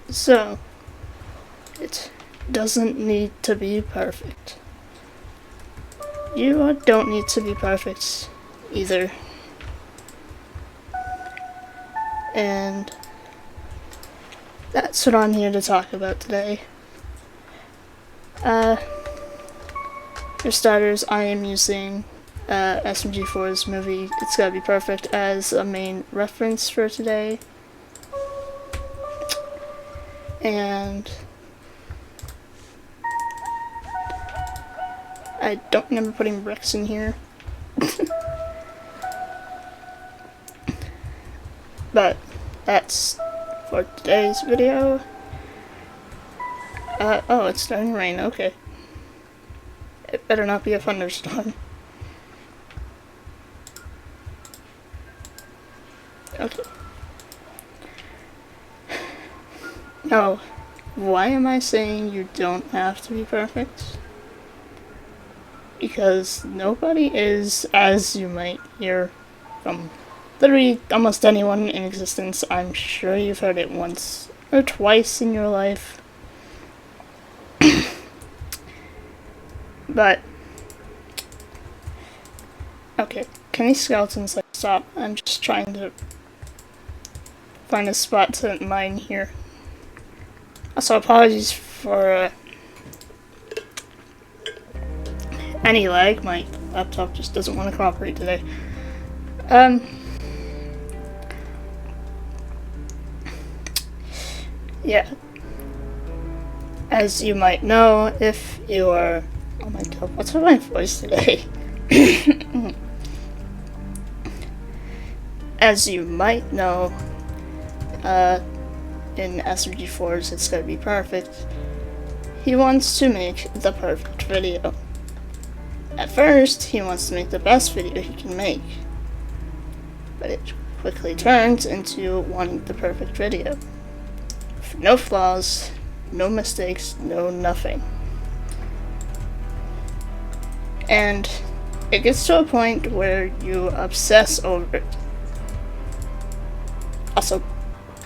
So, it doesn't need to be perfect. You don't need to be perfect either. And that's what I'm here to talk about today. For starters, I am using SMG4's movie It's Gotta Be Perfect as a main reference for today. And I don't remember putting bricks in here. But that's for today's video. Oh, it's starting to rain, okay. It better not be a thunderstorm. Okay. Now, why am I saying you don't have to be perfect? Because nobody is, as you might hear from literally almost anyone in existence. I'm sure you've heard it once or twice in your life. But, okay, can these skeletons like stop? I'm just trying to find a spot to mine here. Also, apologies for any lag. My laptop just doesn't want to cooperate today. Yeah. As you might know, if you are... Oh my god, what's with my voice today? As you might know, in SMG4's It's Gotta Be Perfect, he wants to make the perfect video. At first, he wants to make the best video he can make, but it quickly turns into wanting the perfect video. No flaws, no mistakes, no nothing. And it gets to a point where you obsess over it. Also,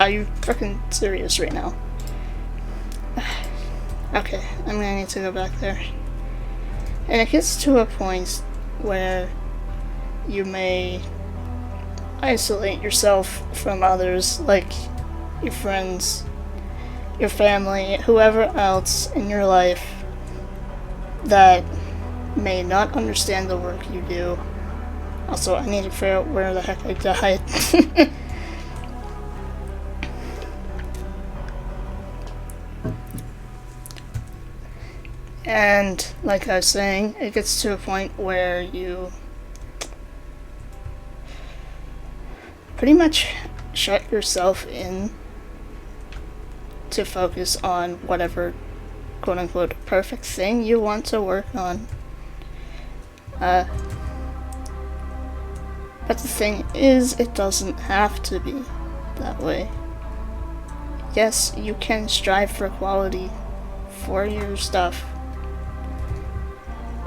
are you freaking serious right now? Okay, I'm gonna need to go back there. And it gets to a point where you may isolate yourself from others, like your friends, your family, whoever else in your life that may not understand the work you do. Also, I need to figure out where the heck I died. And, like I was saying, it gets to a point where you pretty much shut yourself in to focus on whatever quote-unquote perfect thing you want to work on. But the thing is, it doesn't have to be that way. Yes, you can strive for quality for your stuff.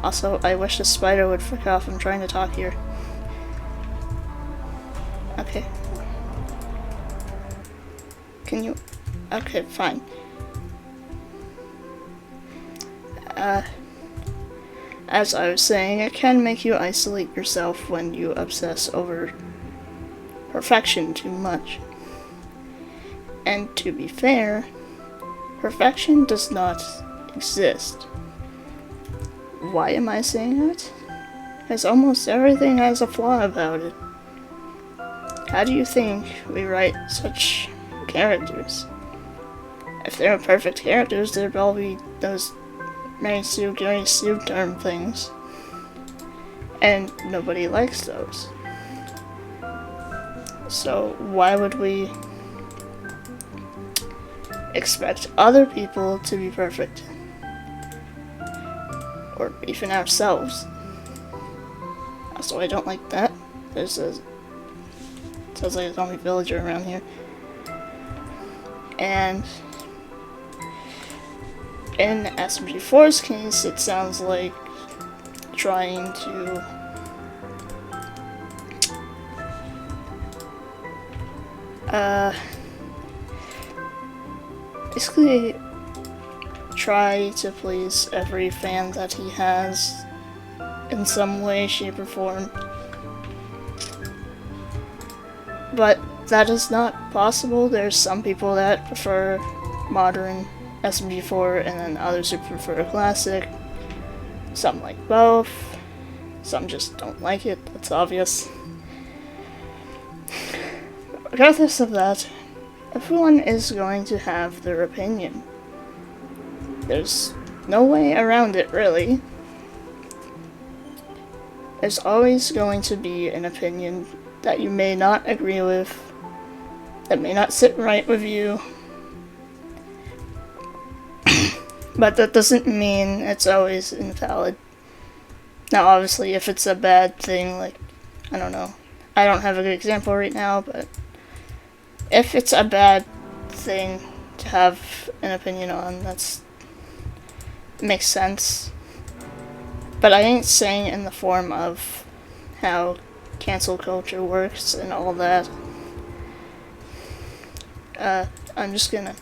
Also, I wish the spider would frick off. I'm trying to talk here. Okay. Can you... Okay, fine. As I was saying, it can make you isolate yourself when you obsess over perfection too much. And to be fair, perfection does not exist. Why am I saying that? Because almost everything has a flaw about it. How do you think we write such characters? If they were perfect characters, there'd all be those Mary Sue, Gary Sue term things. And nobody likes those. So why would we expect other people to be perfect? Or even ourselves. Also, I don't like that. There's a... sounds like a zombie villager around here. And in SMG4's case, it sounds like trying to basically try to please every fan that he has in some way, shape, or form. But that is not possible. There's some people that prefer modern SMG4 and then others who prefer classic. Some like both. Some just don't like it, that's obvious. Regardless of that, everyone is going to have their opinion. There's no way around it, really. There's always going to be an opinion that you may not agree with, that may not sit right with you. But that doesn't mean it's always invalid. Now, obviously, if it's a bad thing, like, I don't know. I don't have a good example right now, but if it's a bad thing to have an opinion on, makes sense. But I ain't saying in the form of how cancel culture works and all that. I'm just gonna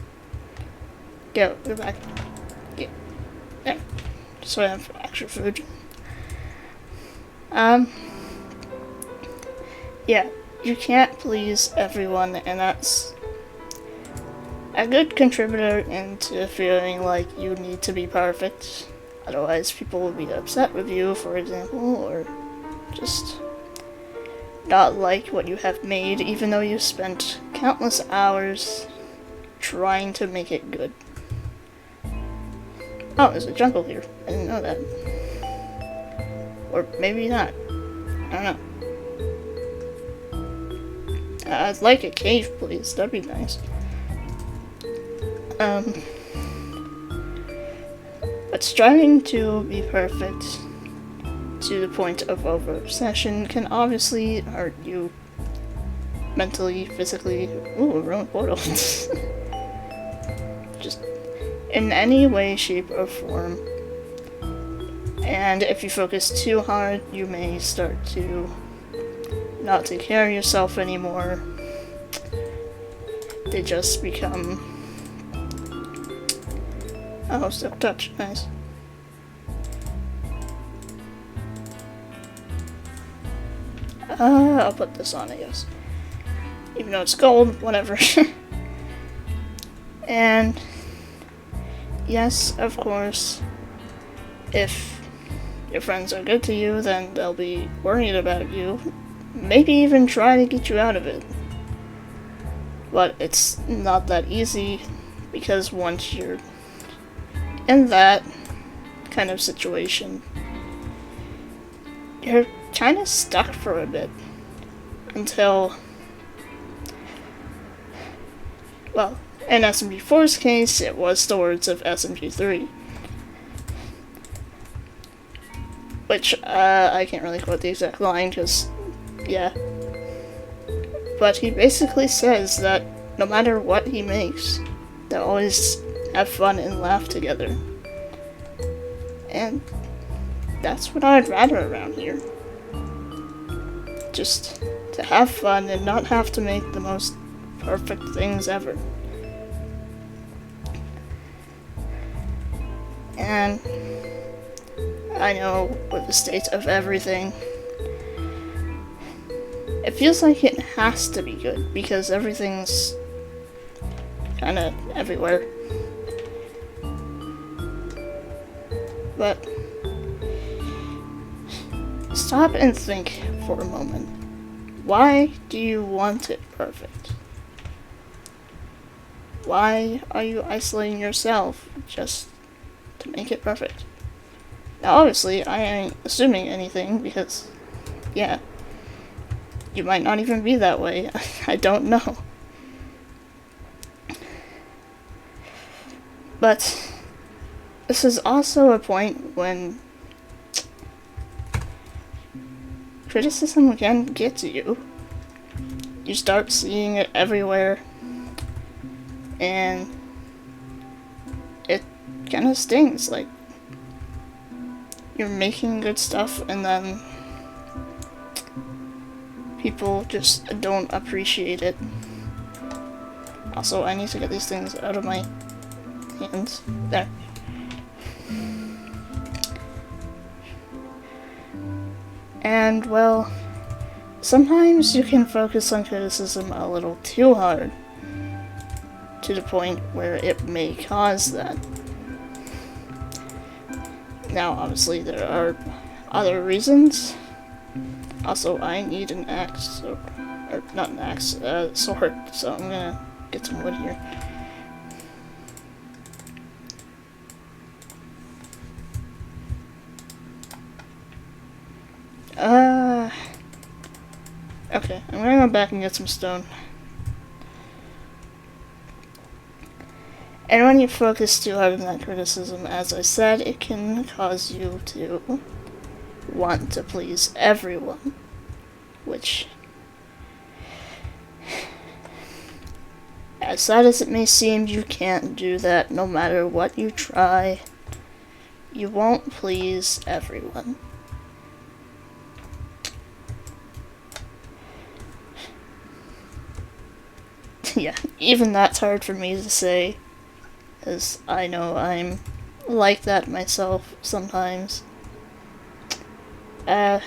go back. There, so I have extra food. Yeah, you can't please everyone, and that's a good contributor into feeling like you need to be perfect. Otherwise, people will be upset with you, for example, or just not like what you have made, even though you spent countless hours trying to make it good. Oh, there's a jungle here. I didn't know that. Or maybe not. I don't know. I'd like a cave, please. That'd be nice. But striving to be perfect to the point of over-obsession can obviously hurt you mentally, physically. Ooh, a ruined portal. Just in any way, shape, or form. And if you focus too hard, you may start to not take care of yourself anymore. They just become... Oh, silk touch, nice. I'll put this on, I guess. Even though it's gold, whatever. And yes, of course, if your friends are good to you, then they'll be worried about you. Maybe even try to get you out of it. But it's not that easy, because once you're in that kind of situation, you're kind of stuck for a bit. Until, well, in SMG4's case, it was towards of SMG3. Which, I can't really quote the exact line, because, yeah. But he basically says that no matter what he makes, they'll always have fun and laugh together. And that's what I'd rather around here. Just to have fun and not have to make the most perfect things ever. And I know with the state of everything, it feels like it has to be good because everything's kind of everywhere. But stop and think for a moment. Why do you want it perfect? Why are you isolating yourself just to make it perfect? Now, obviously, I ain't assuming anything because, yeah, you might not even be that way. I don't know. But this is also a point when criticism can get to you. You start seeing it everywhere, and it kind of stings. Like, you're making good stuff, and then people just don't appreciate it. Also, I need to get these things out of my hands. There. And, well, sometimes you can focus on criticism a little too hard, to the point where it may cause that. Now, obviously, there are other reasons. Also, I need an axe, or not an axe, sword, so I'm gonna get some wood here. Okay, I'm gonna go back and get some stone. And when you focus too hard on that criticism, as I said, it can cause you to want to please everyone, which, as sad as it may seem, you can't do that no matter what you try. You won't please everyone. Yeah, even that's hard for me to say, as I know I'm like that myself sometimes. I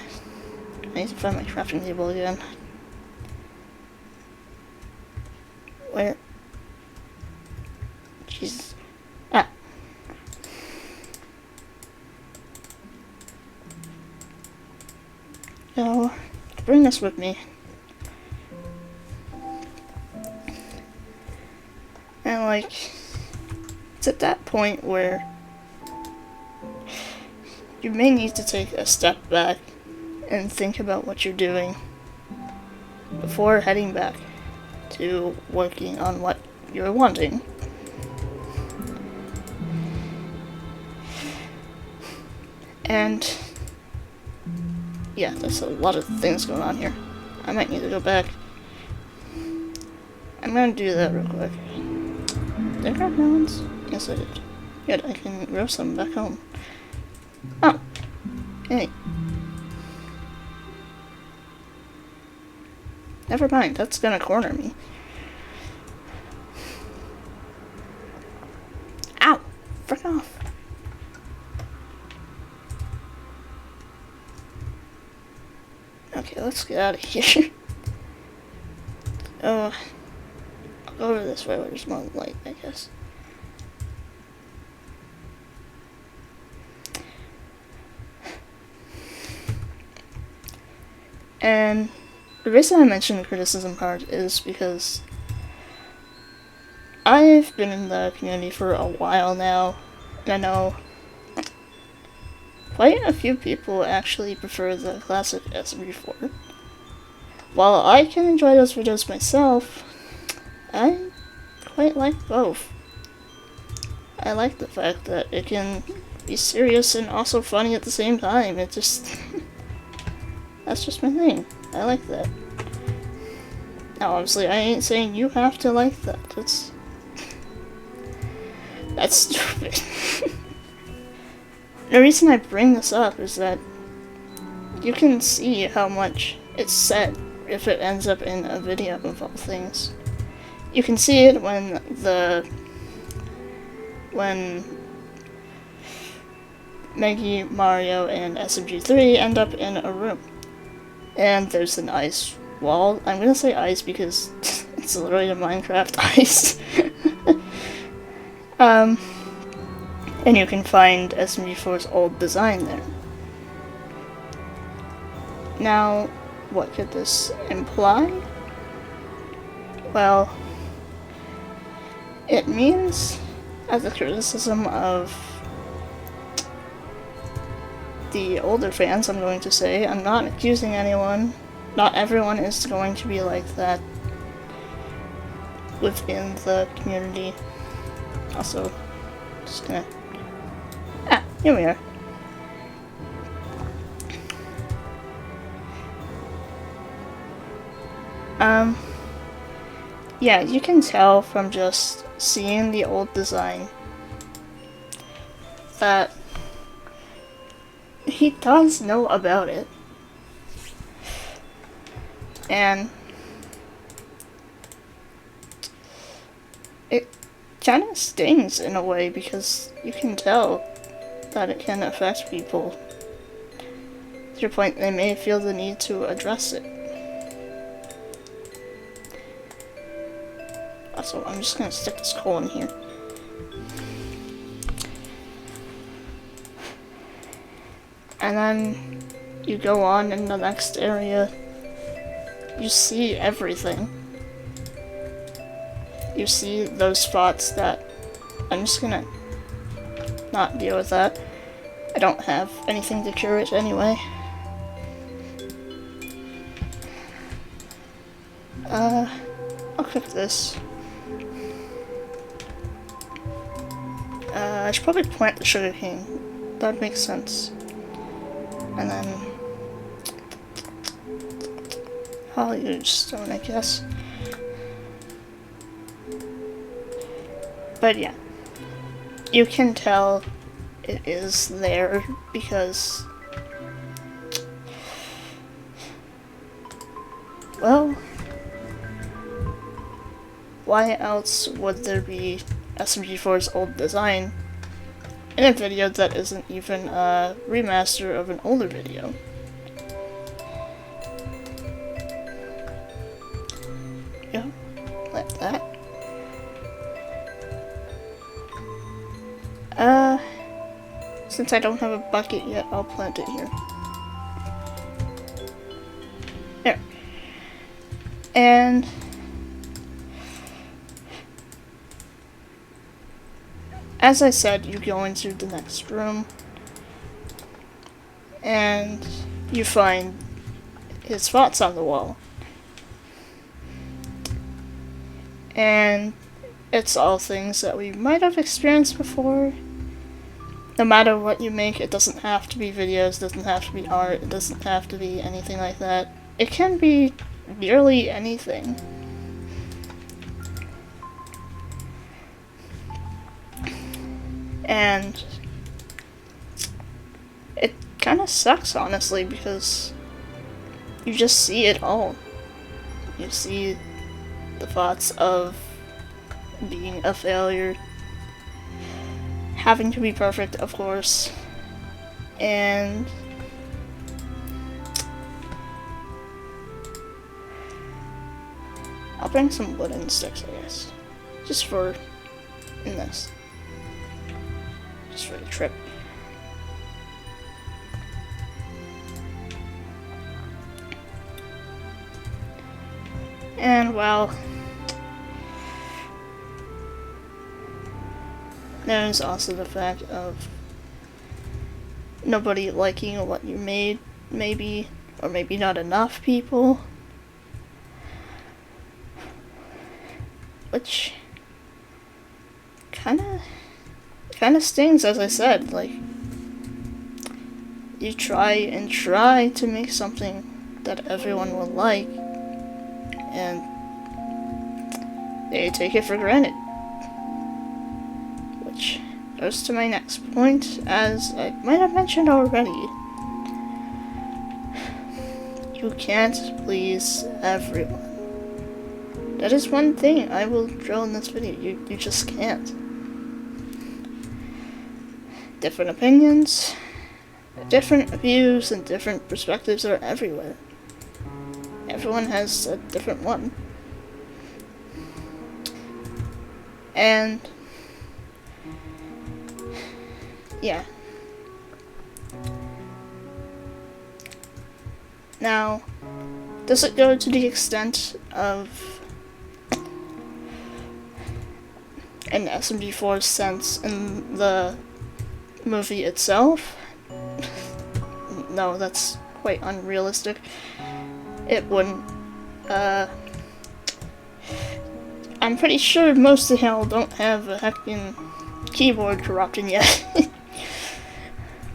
need to find my crafting table again. Where? Jesus. Ah. No, bring this with me. And like, it's at that point where you may need to take a step back and think about what you're doing before heading back to working on what you're wanting. And yeah, there's a lot of things going on here. I might need to go back. I'm gonna do that real quick. Did I grab melons? Yes, I did. Good, I can grow some back home. Oh! Hey. Never mind, that's gonna corner me. Ow! Frick off! Okay, let's get out of here. Oh. I'll go over this way where there's more light, I guess. And the reason I mentioned the criticism part is because I've been in the community for a while now, and I know quite a few people actually prefer the classic SMG4. While I can enjoy those videos myself, I quite like both. I like the fact that it can be serious and also funny at the same time. It just... that's just my thing. I like that. Now, obviously, I ain't saying you have to like that. That's stupid. The reason I bring this up is that you can see how much it's said if it ends up in a video of all things. You can see it when Maggie, Mario, and SMG3 end up in a room. And there's an ice wall. I'm gonna say ice because it's literally a Minecraft ice. And you can find SMG4's old design there. Now, what could this imply? Well, it means, as a criticism of the older fans, I'm going to say, I'm not accusing anyone. Not everyone is going to be like that within the community. Also, just gonna... ah, here we are. Yeah, you can tell from just seeing the old design that he does know about it. And it kind of stings in a way because you can tell that it can affect people to the point they may feel the need to address it. Also, I'm just gonna stick this coal in here. And then you go on in the next area. You see everything. You see those spots that I'm just gonna not deal with that. I don't have anything to cure it anyway. I'll cook this. I should probably plant the sugarcane. That would make sense. And then I'll use stone, I guess. But yeah, you can tell it is there because, well, why else would there be SMG4's old design in a video that isn't even a remaster of an older video? Yeah, like that. Since I don't have a bucket yet, I'll plant it here. There. And as I said, you go into the next room and you find his spots on the wall. And it's all things that we might have experienced before. No matter what you make, it doesn't have to be videos, it doesn't have to be art, it doesn't have to be anything like that. It can be nearly anything. And it kind of sucks, honestly, because you just see it all. You see the thoughts of being a failure, having to be perfect, of course, and I'll bring some wooden sticks, I guess, just for in this, just for the trip. And well, there's also the fact of nobody liking what you made, maybe, or maybe not enough people. Which kinda stings, as I said. Like, you try and try to make something that everyone will like, and they take it for granted. Which goes to my next point, as I might have mentioned already. You can't please everyone. That is one thing I will drill in this video. You just can't. Different opinions, different views, and different perspectives are everywhere. Everyone has a different one. And yeah. Now, does it go to the extent of an SMG4's sense in the movie itself? No, that's quite unrealistic. It wouldn't. I'm pretty sure most of y'all don't have a heckin' keyboard corrupting yet.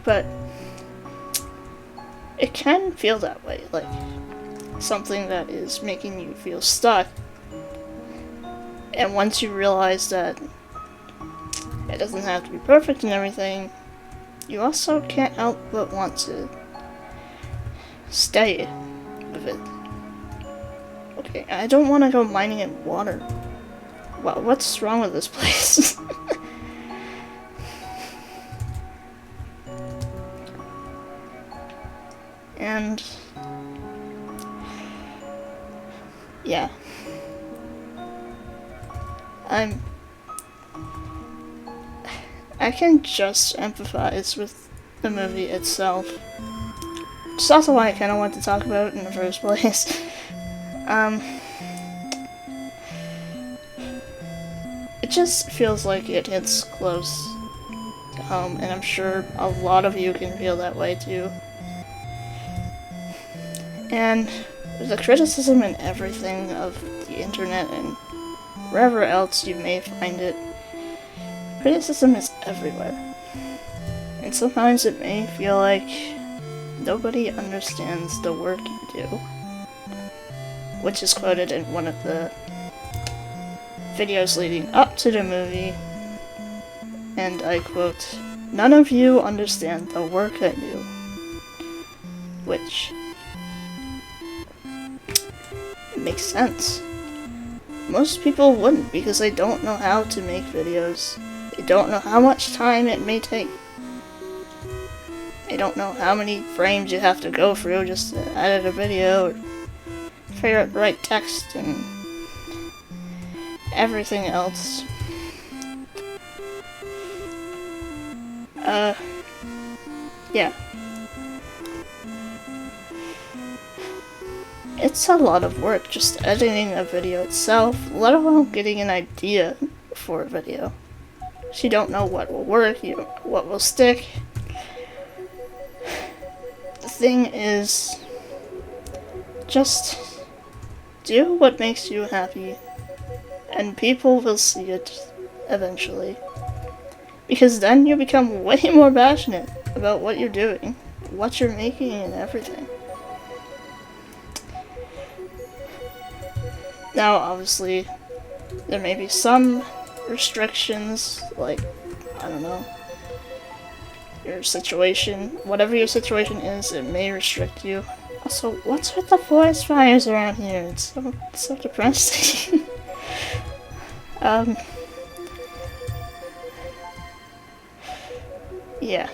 But it can feel that way, like something that is making you feel stuck. And once you realize that it doesn't have to be perfect and everything, you also can't help but want to stay with it. Okay, I don't want to go mining in water. Wow, what's wrong with this place? And yeah, I can just empathize with the movie itself. It's also why I kind of want to talk about it in the first place. It just feels like it hits close to home, and I'm sure a lot of you can feel that way too. And the criticism and everything of the internet and wherever else you may find it, criticism is everywhere. And sometimes it may feel like nobody understands the work you do, which is quoted in one of the videos leading up to the movie, and I quote, "None of you understand the work I do," which makes sense. Most people wouldn't, because they don't know how to make videos. They don't know how much time it may take. They don't know how many frames you have to go through just to edit a video, or figure out the right text, and everything else. Yeah. It's a lot of work just editing a video itself, let alone getting an idea for a video. So you don't know what will work, what will stick. The thing is, just do what makes you happy, and people will see it eventually. Because then you become way more passionate about what you're doing, what you're making, and everything. Now, obviously, there may be some restrictions, like, I don't know, your situation, whatever your situation is, it may restrict you. Also, what's with the forest fires around here? It's so depressing. Yeah.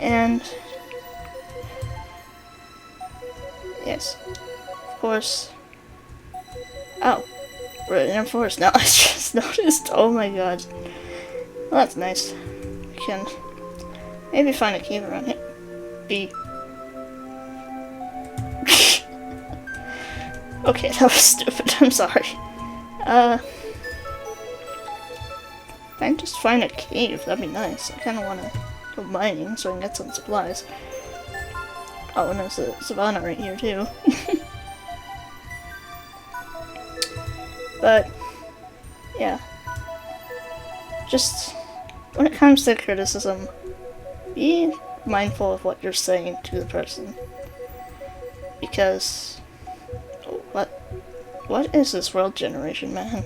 And yes, of course. Oh, we're in a forest now. I just noticed. Oh my god. Well, that's nice. We can maybe find a cave around here. B. Okay, that was stupid. I'm sorry. If I can just find a cave, that'd be nice. I kind of want to go mining so I can get some supplies. Oh, and there's a savanna right here too. But yeah, just when it comes to criticism, be mindful of what you're saying to the person, because what is this world generation, man?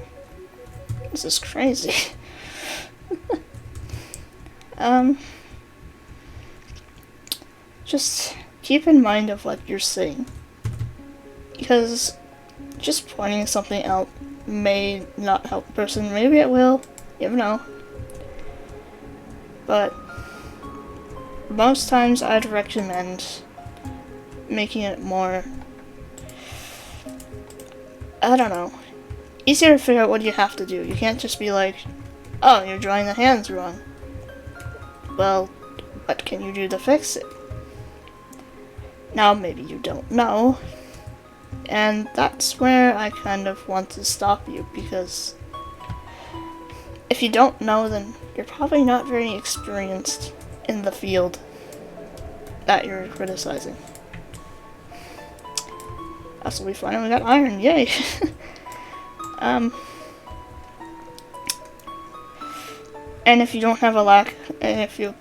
This is crazy. Just keep in mind of what you're saying, because just pointing something out may not help the person. Maybe it will, you never know. But most times I'd recommend making it more, I don't know, easier to figure out what you have to do. You can't just be like, oh, you're drawing the hands wrong. Well, what can you do to fix it? Now, maybe you don't know, and that's where I kind of want to stop you, because if you don't know, then you're probably not very experienced in the field that you're criticizing. Also, we finally got iron, yay! And if you don't have a lack, and if you,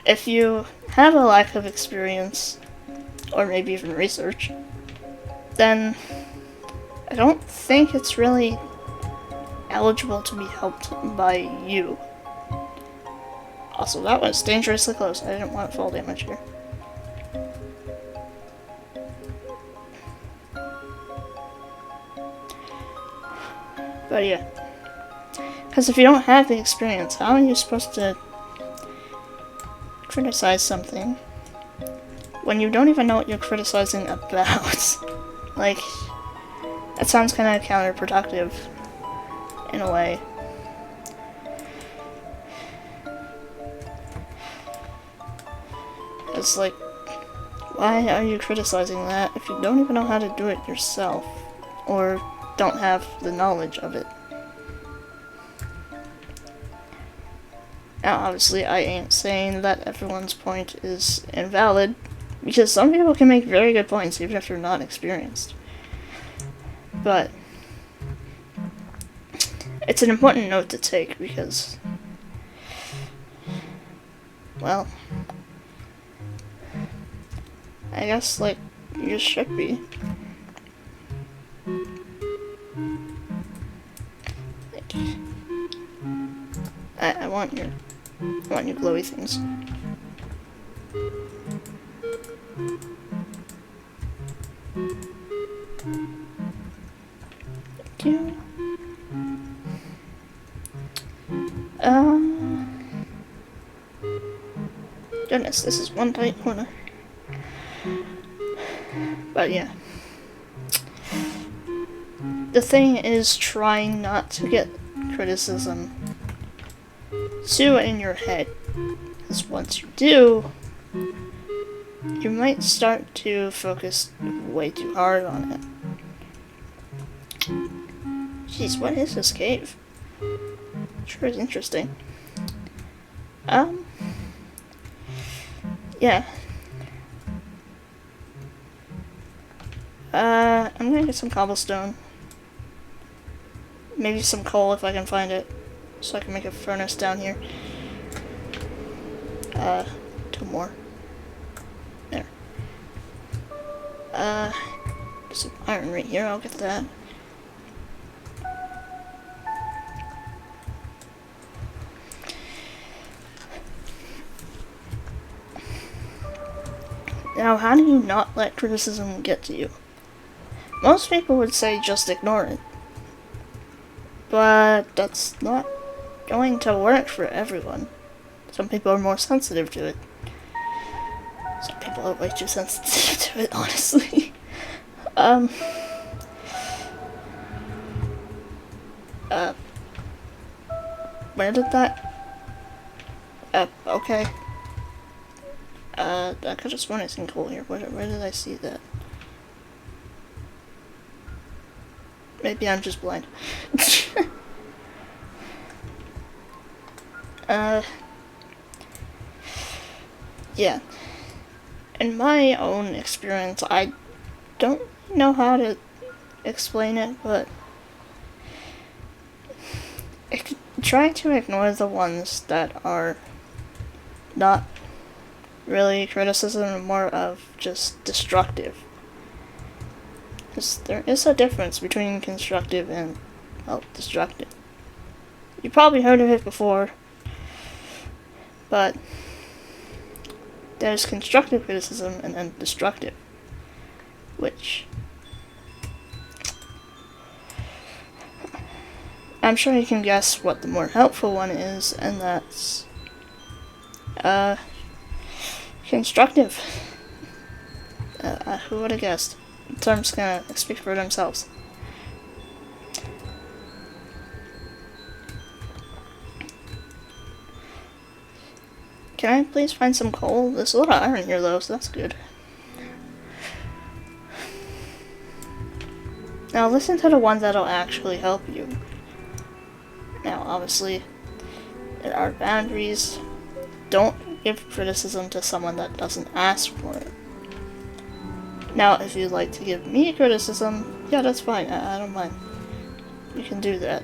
if you have a lack of experience, or maybe even research, then I don't think it's really eligible to be helped by you. Also, that was dangerously close. I didn't want fall damage here. But yeah. Because if you don't have the experience, how are you supposed to criticize something when you don't even know what you're criticizing about? Like, that sounds kind of counterproductive in a way. It's like, why are you criticizing that if you don't even know how to do it yourself, or don't have the knowledge of it? Now, obviously, I ain't saying that everyone's point is invalid, because some people can make very good points even if they're not experienced. But it's an important note to take because, well, I guess, like, you just should be. Like, I want your glowy things. Thank you. Goodness, this is one tight corner. But yeah. The thing is trying not to get criticism too in your head. Because once you do, you might start to focus way too hard on it. Jeez, what is this cave? Sure is interesting. Yeah. I'm gonna get some cobblestone. Maybe some coal if I can find it. So I can make a furnace down here. 2 more. There. There's some iron right here, I'll get that. Now, how do you not let criticism get to you? Most people would say just ignore it. But that's not going to work for everyone. Some people are more sensitive to it. Some people are way too sensitive to it, honestly. Where did that? Okay. I could have sworn I seen coal here. Where did I see that? Maybe I'm just blind. Yeah. In my own experience, I don't know how to explain it, but try to ignore the ones that are not really criticism, more of just destructive. Because there is a difference between constructive and, well, destructive. You probably heard of it before, but there's constructive criticism and then destructive, which I'm sure you can guess what the more helpful one is, and that's constructive. Who would have guessed? The terms kind of speak for themselves. Can I please find some coal? There's a lot of iron here though, so that's good. Now listen to the ones that'll actually help you. Now obviously, there are boundaries. Don't give criticism to someone that doesn't ask for it. Now if you'd like to give me criticism, yeah, that's fine, I don't mind. You can do that.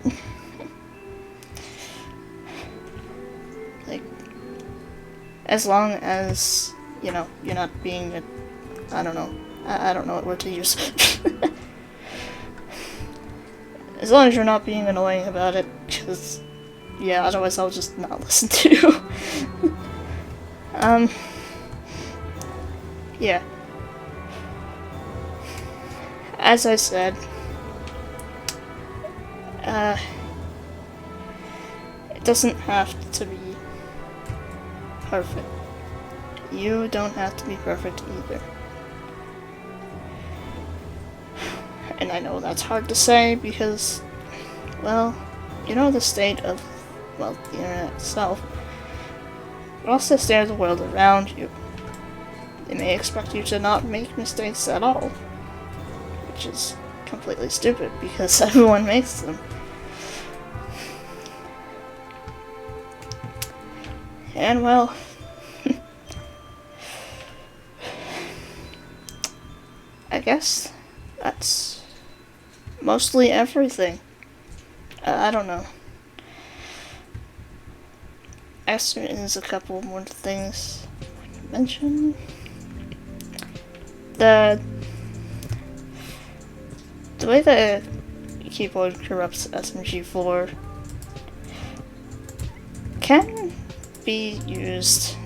Like, as long as, you know, you're not being a, I don't know what word to use. As long as you're not being annoying about it, because Yeah, otherwise I'll just not listen to you. Yeah. As I said, it doesn't have to be perfect. You don't have to be perfect either. And I know that's hard to say because, well, you know the state of, well, the internet itself, but also the state of the world around you. They may expect you to not make mistakes at all, which is completely stupid because everyone makes them. And well, I guess that's mostly everything. I don't know. I guess there is a couple more things I can mention. The way the keyboard corrupts SMG4 can be used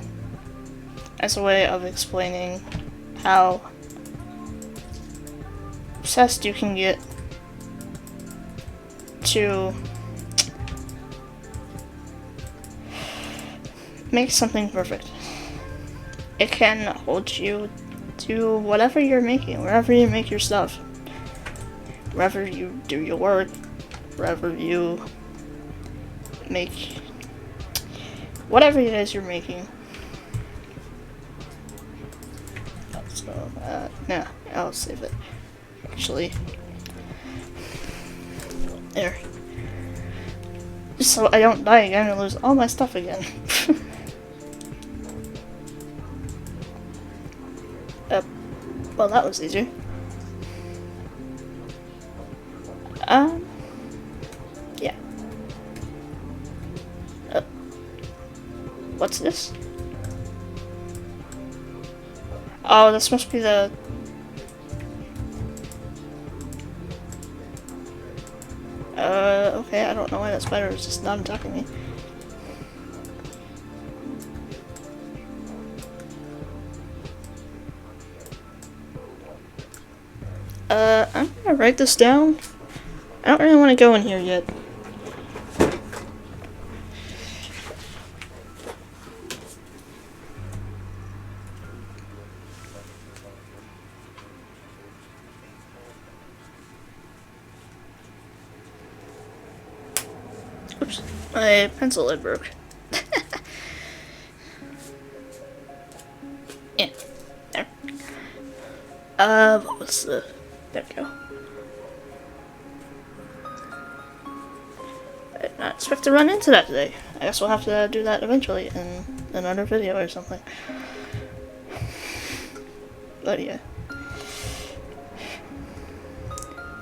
as a way of explaining how obsessed you can get to make something perfect. It can hold you to whatever you're making, wherever you make your stuff, wherever you do your work, wherever you make whatever it is you're making. So, nah, I'll save it. Actually, there. So I don't die again and lose all my stuff again. Well, that was easy. Yeah. What's this? Oh, this must be the... okay, I don't know why that spider is just not attacking me. I'm gonna write this down. I don't really want to go in here yet. Oops, my pencil lid broke. Yeah, there. What was the... There we go. I did not expect to run into that today. I guess we'll have to do that eventually in another video or something. But yeah.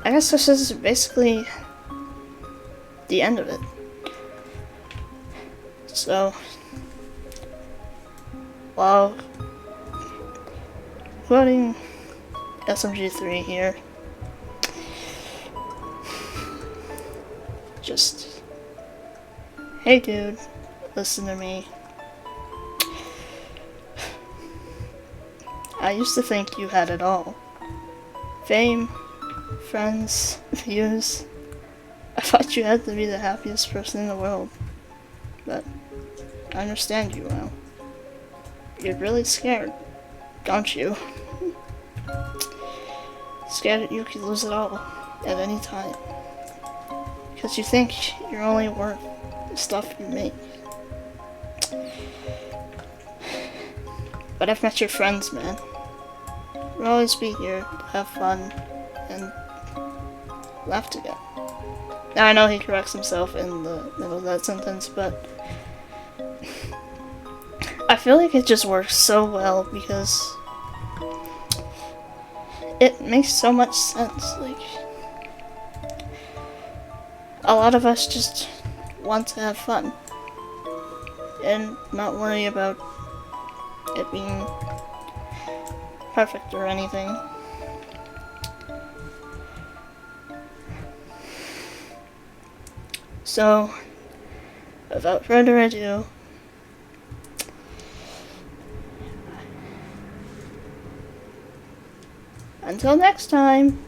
I guess this is basically the end of it. So, while quoting SMG3 here, just, hey dude, listen to me. I used to think you had it all. Fame, friends, views. I thought you had to be the happiest person in the world. But I understand you now. You're really scared, don't you? Scared that you could lose it all at any time. Because you think you're only worth the stuff you make. But I've met your friends, man. We'll always be here to have fun and laugh together. Now I know he corrects himself in the middle of that sentence, but I feel like it just works so well because it makes so much sense. Like, a lot of us just want to have fun and not worry about it being perfect or anything. So, without further ado, until next time.